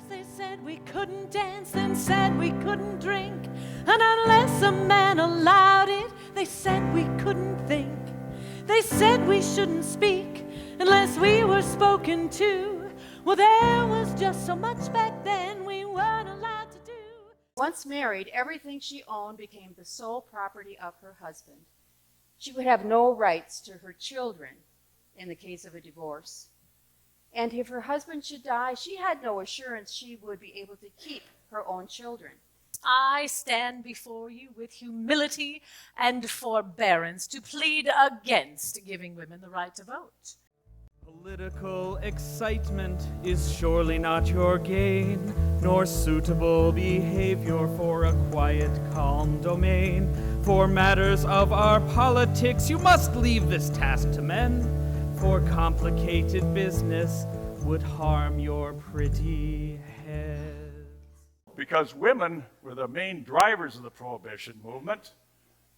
they said we couldn't dance, then said we couldn't drink. And unless a man allowed it, they said we couldn't think. They said we shouldn't speak unless we were spoken to. Well, there was just so much back then we weren't allowed to do. Once married, everything she owned became the sole property of her husband. She would have no rights to her children in the case of a divorce. And if her husband should die, she had no assurance she would be able to keep her own children. I stand before you with humility and forbearance to plead against giving women the right to vote. Political excitement is surely not your gain, nor suitable behavior for a quiet, calm domain. For matters of our politics, you must leave this task to men, for complicated business would harm your pretty heads. Because women were the main drivers of the Prohibition movement,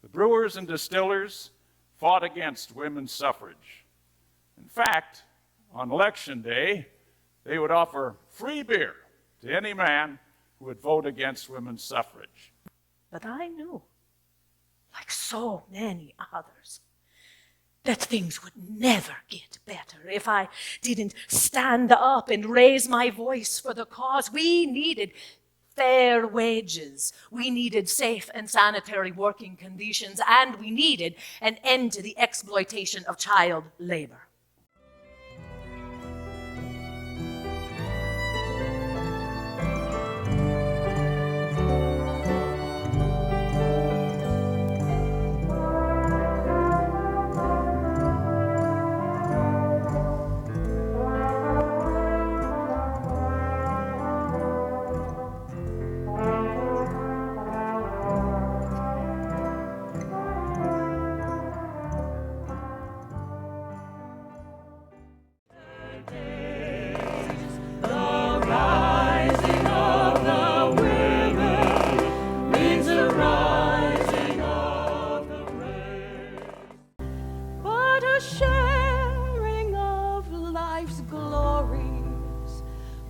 the brewers and distillers fought against women's suffrage. In fact, on election day, they would offer free beer to any man who would vote against women's suffrage. But I knew, like so many others, that things would never get better if I didn't stand up and raise my voice for the cause. We needed fair wages, we needed safe and sanitary working conditions, and we needed an end to the exploitation of child labor. Sharing of life's glories,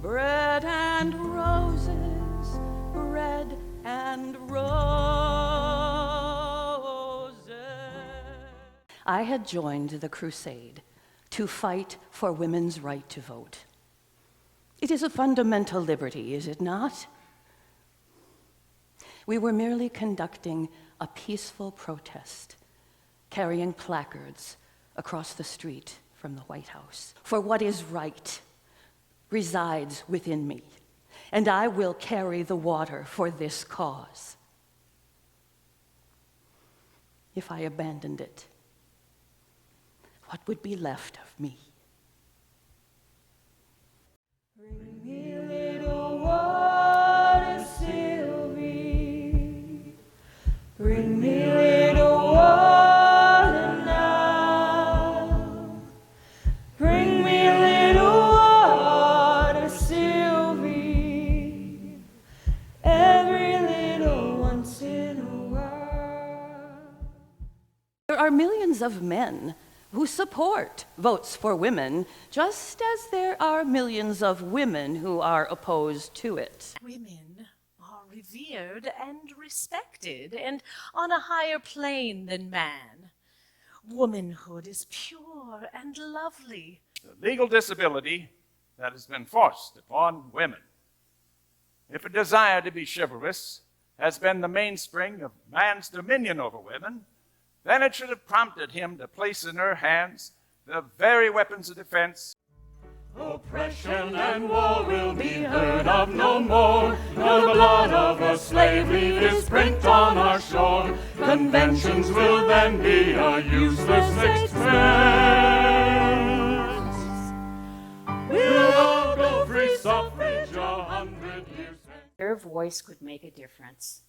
bread and roses, bread and roses. I had joined the crusade to fight for women's right to vote. It is a fundamental liberty, is it not? We were merely conducting a peaceful protest, carrying placards across the street from the White House. For what is right resides within me, and I will carry the water for this cause. If I abandoned it, what would be left of me? Bring me a little water, Sylvie. Bring me a little water now. Bring me a little water, Sylvie. Every little once in a while. There are millions of men who support votes for women, just as there are millions of women who are opposed to it. Women are revered and respected and on a higher plane than man. Womanhood is pure and lovely. The legal disability that has been forced upon women, if a desire to be chivalrous has been the mainspring of man's dominion over women, then it should have prompted him to place in her hands the very weapons of defense. Oppression and war will be heard of no more, nor the blood of a slave leave his print on our shore. Conventions will then be a useless expense. We'll all go free suffrage 100 years hence. Their voice could make a difference.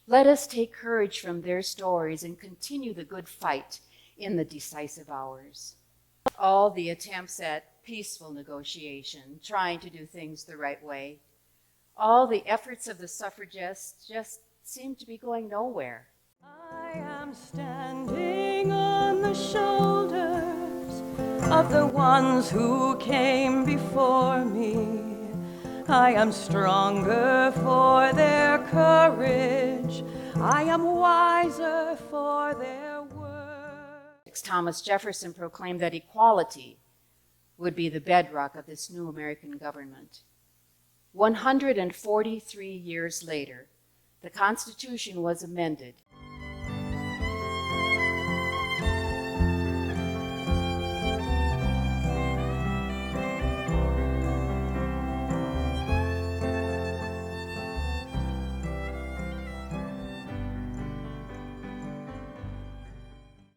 Let us take courage from their stories and continue the good fight in the decisive hours. All the attempts at peaceful negotiation, trying to do things the right way, all the efforts of the suffragists just seem to be going nowhere. I am standing on the shoulders of the ones who came before me. I am stronger for their courage. I am wiser for their words. Thomas Jefferson proclaimed that equality would be the bedrock of this new American government. 143 years later, the Constitution was amended.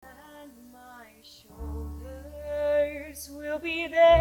And my shoulders will be there